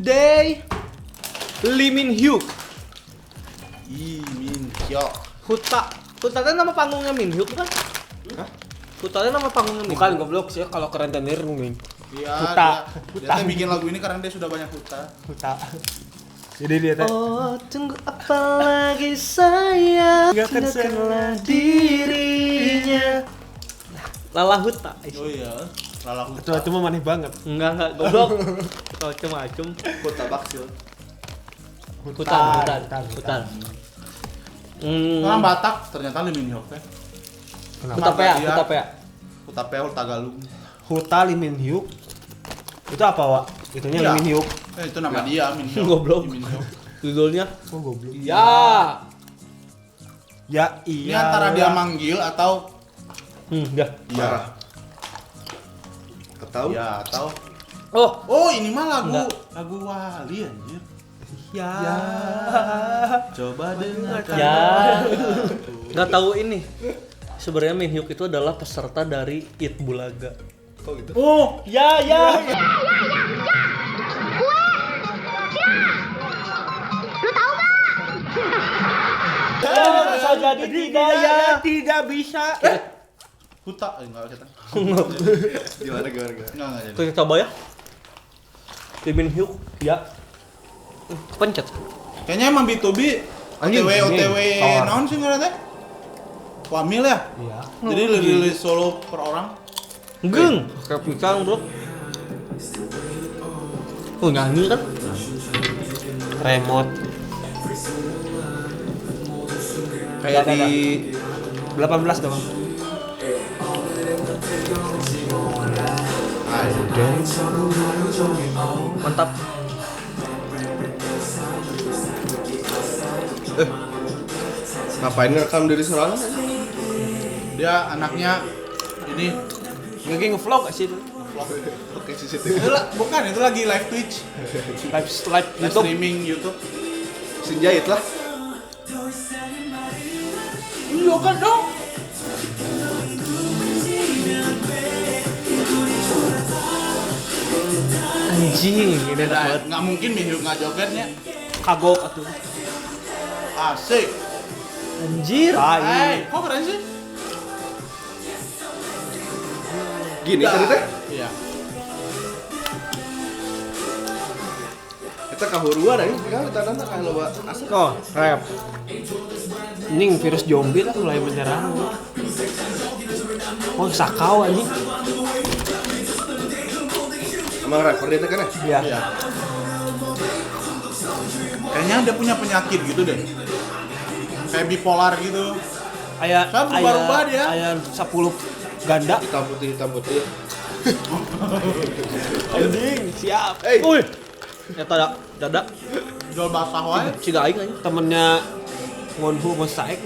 today Lee Min Hyuk. Lee Min Hyuk. Huta itu nama panggungnya Min Hyuk kan? Hah? Huta itu nama panggungnya Min Bukan Hyuk. goblok sih kalau keren tenir mungkin. Iya, Huta. dia teh bikin lagu ini karena dia sudah banyak huta. Huta. Jadi dia teh. Oh, tunggu apa lagi sayang? Nggak akan Kenal dirinya. Lala Huta. Oh iya, Lala Huta. Itu mah maneh banget. Enggak goblok. Macam-macam. Huta Baksil. Hutan. Orang Batak ternyata Lee Min Hyuk teh. Huta Pea. Huta Pea, Huta Galung. Huta Lee Min Hyuk. Itu apa, Wak? Itunya Iya. Lee Min Hyuk. Itu nama dia, Min Hyuk. Goblok. Lee Min Hyuk. Judulnya Oh, goblok. Ya. Ya, Ini iya. antara dia manggil atau Ya. iya. Tahu? Iya, atau Oh, ini mah lagu Enggak. lagu Wali anjir. Ya. Coba dengarkan. ya. Nggak tahu ini. Sebenarnya Min Hyuk itu adalah peserta dari It Bulaga. Kok gitu? Oh, Ya. Bisa jadi tidak ya. Tidak bisa. Huta enggak kita. Gimana? Enggak jadi. Kita coba ya. Lee Min Hyuk, ya. Pencet. Kayaknya emang B2B Anjing, OTW tawar. naon sih ngaranna teh? Wamil ya? Iya. Jadi rilis solo per orang. Geng, kayak pikang, Bro. Oh, nyanyi kan? Remote. Kayak di 18 dong. Mantap. ngapain ngerekam diri seorang? Dia anaknya ini Lagi nge-vlog sih itu. Oke CCTV. bukan itu lagi live Twitch, Live live YouTube. streaming YouTube. Sinjait lah. Iya kan dong. Anjing, ini enak banget. Nggak mungkin Min Hyuk nggak jogetnya. Kagok atuh. Asik. Anjir. Hai, kok keren sih? Gini tadi teh. Iya. Kita kahuruan aja kan tanda kan loba asal. Oh, rap. Ini virus zombie lah mulai menyerang. Oh, sakau anjing. Emang rapper dia teh kan ya? Iya. Iya. Kayaknya dia punya penyakit gitu deh. Kayak bipolar gitu. Aya Kan berubah-ubah dia. Aya 10 ganda. Hitam putih. Anjing, siap. Wih. Eta dada Jual basah wae. ciga aing anjing. Temennya Wonhu Mosaik.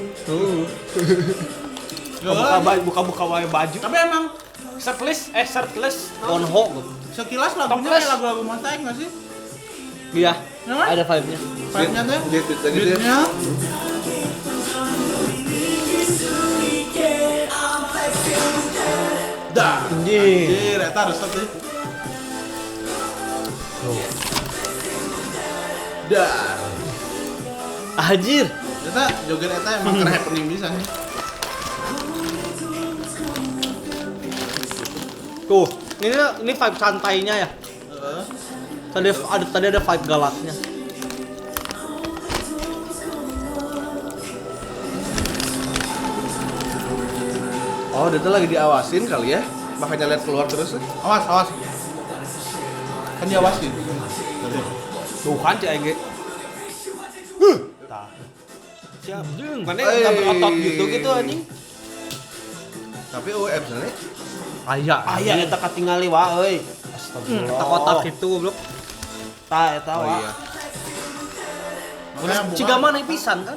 Buka wae baju. Tapi emang shirtless. Wonho. sekilas lagunya Toples. kayak lagu-lagu Mosaik nggak sih? Iya. Nama? Ada vibe-nya. Vibe-nya tuh? Gitu tadi dia. Beatnya. Dah. Anjing. Anjir, eta harus stop sih. Dah. Anjir. Eta joget eta emang keren happening bisa nih. Tuh, ini vibe santainya ya. Tadi ada vibe galaknya. Oh, dia tuh lagi diawasin kali ya. Makanya lihat keluar terus. Awas, awas. Kan diawasin. Tuh kan cek aing. Tah. Siap. Mana Hey. enggak berotot gitu anjing. Tapi UM sebenarnya. Aya eta katingali wae euy. Astagfirullah. Eta kotak itu goblok. Tah eta Oh wae. iya. Makanya bukan. Ciga mana pisan kan?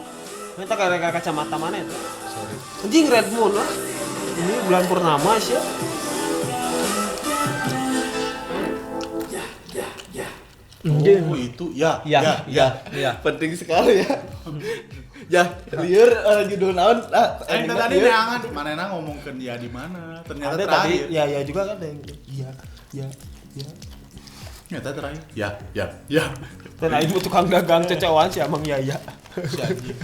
Eta kayak kacamata mana itu? Sorry. Anjing Red Moon lah. Ini bulan purnama sih. Oh, itu ya. Ya. Penting sekali ya. Ya, liur judul naon? Tadi neangan mana ngomongkeun dia di mana. Ternyata Ada terakhir. tadi ya juga kan ada yang iya. Nyata terakhir. Ya. Dan aing mah tukang dagang cecewan si Amang Yaya. Si anjing.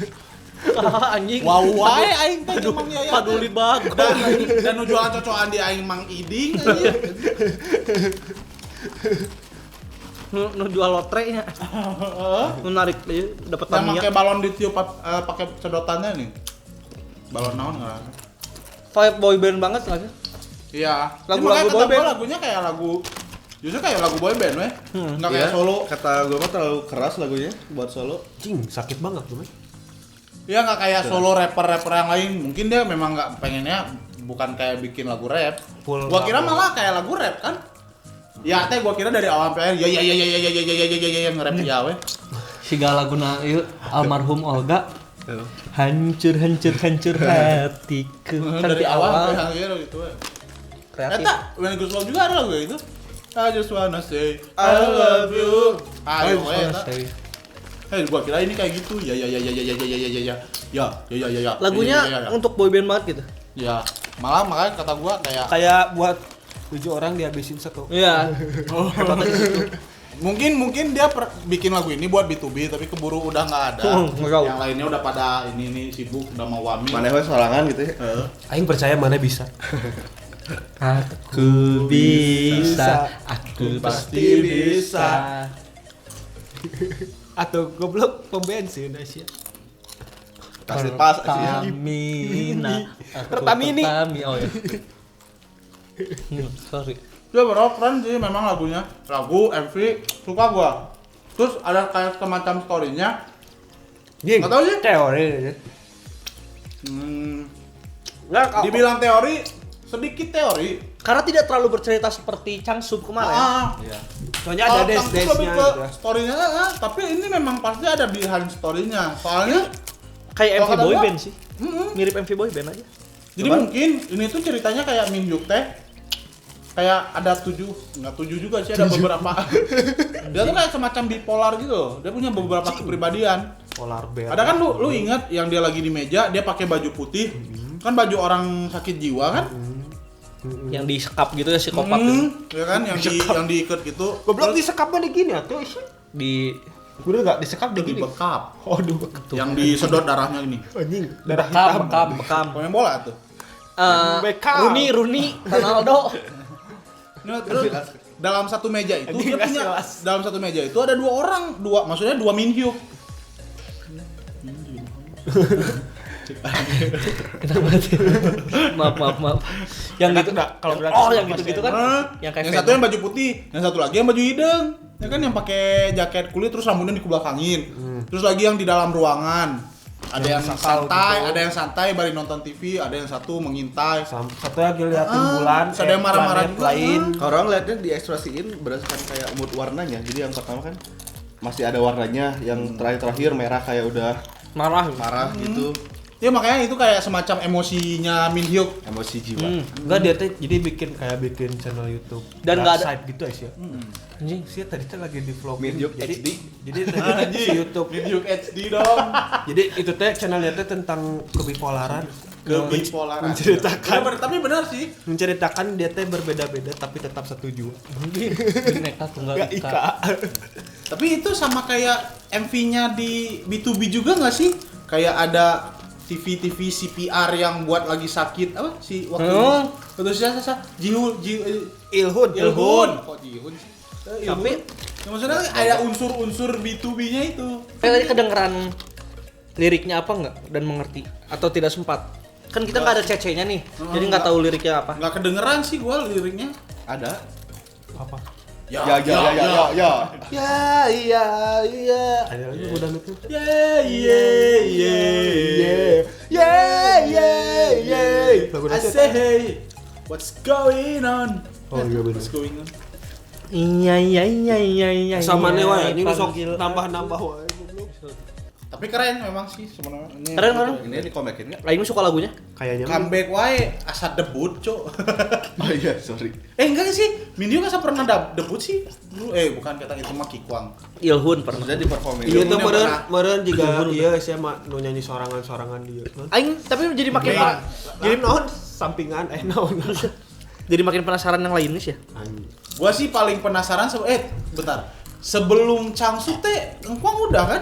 Anjing. Wow, wae aing teh Mang Yaya. Paduli banget. Dan nu jualan cocokan di aing Mang Iding anjing. Nu jual lotre nya. Nu narik dapat Yang Tamiya. pakai balon ditiup pakai sedotannya nih. Balon naon enggak? Vibe boy band banget nggak sih? Iya. Lagu-lagu Ini makanya kata boy band. gua lagunya kayak lagu justru kayak lagu boy band weh. Enggak kayak Iya, solo. Kata gue mah terlalu keras lagunya buat solo. Cing, sakit banget tuh, men. Iya nggak kayak solo rapper yang lain. Mungkin dia memang nggak pengennya bukan kayak bikin lagu rap. Full Gua kira rap. malah kayak lagu rap kan. Ya teh gua kira dari awal sampai akhir ya nge-rap ya weh. Siga laguna ieu almarhum Olga. Hancur hatiku. Dari awal sampai akhir gitu weh. Kreatif. Eta When It Goes Wrong juga ada lagu kayak gitu. I just wanna say I love you. Ayo weh eta. Gua kira ini kayak gitu. Ya. Lagunya untuk boy band banget gitu. Ya, malah makanya kata gua kayak Kayak buat 7 orang dihabisin satu. Iya. Hebatnya di situ. mungkin dia bikin lagu ini buat B2B tapi keburu udah nggak ada. Nggak tahu. Yang lainnya udah pada ini sibuk udah mau wami. Mana we sorangan gitu ya. Aing percaya mana bisa. Aku bisa, aku pasti bisa. Atau goblok pom bensin Asia. Kasih pas Asia. Pertamina. Pertamini. Oh ya. Sorry. Dia keren sih memang lagunya. Lagu MV suka gua. Terus ada kayak semacam story-nya. Nggak tahu sih. Teori aja. Dibilang teori, sedikit teori. Karena tidak terlalu bercerita seperti Changsub kemarin. Soalnya ada Changsub des-desnya lebih ke gitu. story-nya, tapi ini memang pasti ada behind story-nya. Soalnya Kayak MV Kalau kata boy gua, band sih. Mirip MV boy band aja. jadi mungkin ini tuh ceritanya kayak Min Hyuk teh kayak ada 7 juga sih, ada beberapa. Dia tuh kayak semacam bipolar gitu loh. Dia punya beberapa kepribadian. Polar bear. Ada kan lu ingat yang dia lagi di meja, dia pakai baju putih. Kan baju orang sakit jiwa kan? Yang disekap gitu ya psikopat gitu. Ya kan yang diikat gitu. Goblok disekap mah di gini atuh. Di Udah enggak disekap di gini. Dibekap. Oh, dibekap. Yang disedot darahnya ini. Anjing, darah hitam. bekam. Pemain bola tuh. Beckham. Rooney, Ronaldo. Nah, terus dalam satu meja itu Anjing, dia nggak punya jelas. dalam satu meja itu ada maksudnya dua Min Hyuk. Kenapa sih? Maaf. Yang gitu kalau gratis oh, mah yang gitu-gitu kan. Yang kayak Yang satu yang baju putih, yang satu lagi yang baju hidung. Ya kan yang pakai jaket kulit terus rambutnya dikebelakangin. Terus lagi yang di dalam ruangan. Ada yang santai, gitu. ada yang santai bari nonton TV, ada yang satu mengintai. Satu lagi liatin bulan. Ada yang marah-marah planet juga. lain. Orang liatnya diekspresiin berdasarkan kayak mood warnanya. Jadi yang pertama kan masih ada warnanya, yang terakhir merah kayak udah marah gitu. Ya makanya itu kayak semacam emosinya Min Hyuk. Emosi jiwa. Enggak dia teh jadi bikin channel YouTube. Dan nggak ada- side gitu Asia. Anjing sih tadi teh lagi di vlog Min Hyuk HD. Jadi tadi si YouTube. Min Hyuk HD dong. Jadi itu teh channelnya teh tentang kebipolaran. Kebipolaran. Menceritakan Tapi benar sih. menceritakan dia teh berbeda-beda tapi tetap satu jua. Bineka Tunggal Enggak Ika. Ika. Tapi itu sama kayak MV-nya di B2B juga nggak sih? Kayak ada TV CPR yang buat lagi sakit apa sih waktu Jihun Ilhun. Kok Jihun sih? Tapi Ya, maksudnya ada unsur-unsur B2B-nya itu. tadi kedengeran liriknya apa enggak dan mengerti atau tidak sempat? Kan kita nggak ada CC-nya nih. Jadi nggak tahu liriknya apa. Nggak kedengeran sih gua liriknya. Ada. Apa? Ya. Ya iya. Ada lagi udah itu. Lagu I Nasir. say hey, what's going on? Oh iya bener. What's going on? Iya. Sama nih wae, ini sok Panggil- nambah wae. Tapi keren memang sih sebenarnya. Ini Keren. Ini dikomekin nggak? Lain suka lagunya? Kayaknya Comeback wae asa debut, Cok. Oh iya, sorry. Enggak sih. Mindio kan pernah debut sih. Dulu bukan kata itu mah Kikwang. Ilhun pernah. Sudah di performing. iya tuh Ilhunnya meureun juga iya sih mah nu nyanyi sorangan-sorangan dia. Aing tapi jadi makin Jadi naon sampingan naon. jadi makin penasaran yang lainnya sih ya. Gua sih paling penasaran bentar. Sebelum Changsut teh engkuang udah kan?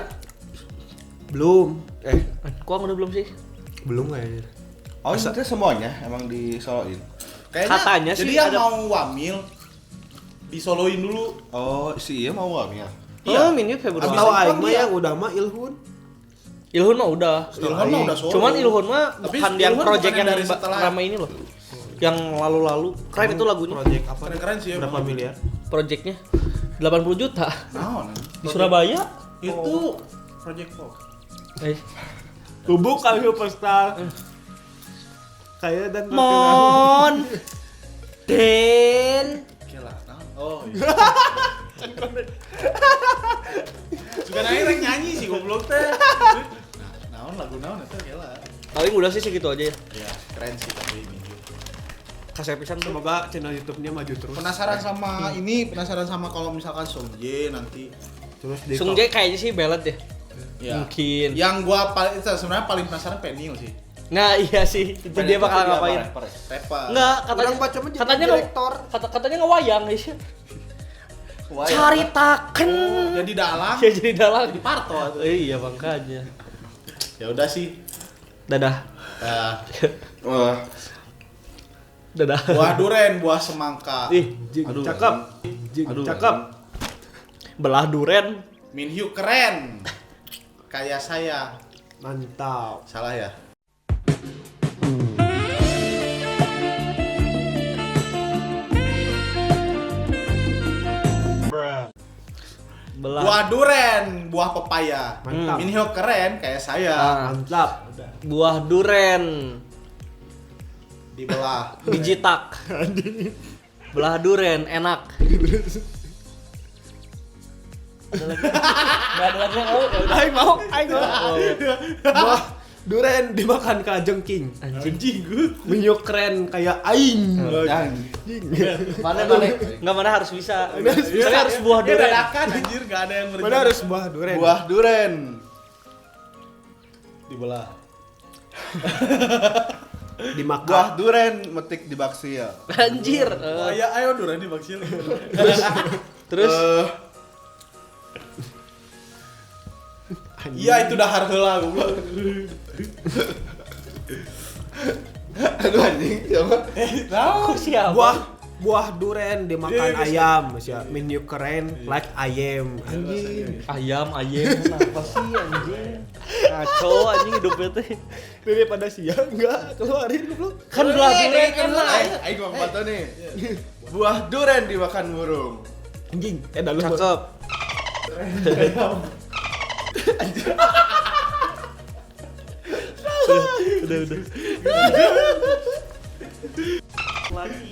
Belum. Kuang udah belum sih? Belum kayaknya. Oh, itu semuanya emang disoloin. Kayaknya Katanya jadi sih yang ada- mau wamil disoloin dulu. Oh, si iya mau wamil. Iya. Mini Februari. Abis Tahu itu aing kan mah dia- yang udah mah Ilhun. Ilhun mah udah. Ilhun mah udah solo. Cuman Ilhun mah Tapi bukan yang Ilhun project bukan yang dari setelah. lama ini loh. Yang lalu-lalu. Keren itu lagunya. Project apa? Keren-keren sih ya. Berapa Bang. miliar? Projectnya 80 juta Naon? di Surabaya. Itu Project Pop. Kubuk kali superstar. Kayak dan Mon Den Oke lah. Naon? Oh iya. Juga rek nyanyi sih goblok teh. Naon lagu naon eta gila. paling udah sih segitu aja ya. Iya, keren sih tapi ini. Kasih pisan tuh. Semoga channel YouTube-nya maju terus. Penasaran sama ini, penasaran sama kalau misalkan Sungjae nanti. Terus di Sung Jae kayaknya sih ballad deh. Ya. Mungkin. Yang gua paling sebenarnya paling penasaran Penil sih. Nah iya sih, itu dia bakal ngapain. Reva. Enggak, katanya Orang baca mah jadi katanya direktor. katanya ngewayang guys. Caritaken. Jadi dalang. Ya jadi dalang. Jadi parto. Iya makanya. Ya udah sih. Dadah. Nah, Wah, Dadah. buah duren, buah semangka. Ih, Jing, Aduh, cakep. Jing, Aduh, cakep. belah duren. Min Hyuk keren. Kayak saya. Mantap. Salah ya? Belah. Buah duren, buah pepaya. Mantap. Min Hyuk keren kayak saya. Ah. Mantap. Buah duren. Dibelah. Biji tak. Belah duren enak. Ada lagi? Nggak ada lagi yang mau? Ya udah. Aing mau. Oh. Buah duren dimakan kalajengking. Anjing. Minyuk keren kayak aing. jangan. Mana nggak mana harus bisa. Misalnya harus buah Dia duren. dadakan anjir, enggak ada yang Mana harus buah duren? Buah duren. dibelah. dimakan. Buah duren metik di baksil. Anjir. Oh ya, ayo duren dibaksil. Terus Iya, itu dahar heula goblok. Aduh anjing, siapa? kok siapa? buah duren dimakan ayam, masya menu keren like ayam. Anjing. Ayam kenapa sih anjing? Ngaco anjing hidupnya teh. Daripada siang enggak keluarin lu. Kan belah duren enak. Aing mau foto nih. Buah duren dimakan burung. Anjing, dalam Cakep. Udah. Lagi.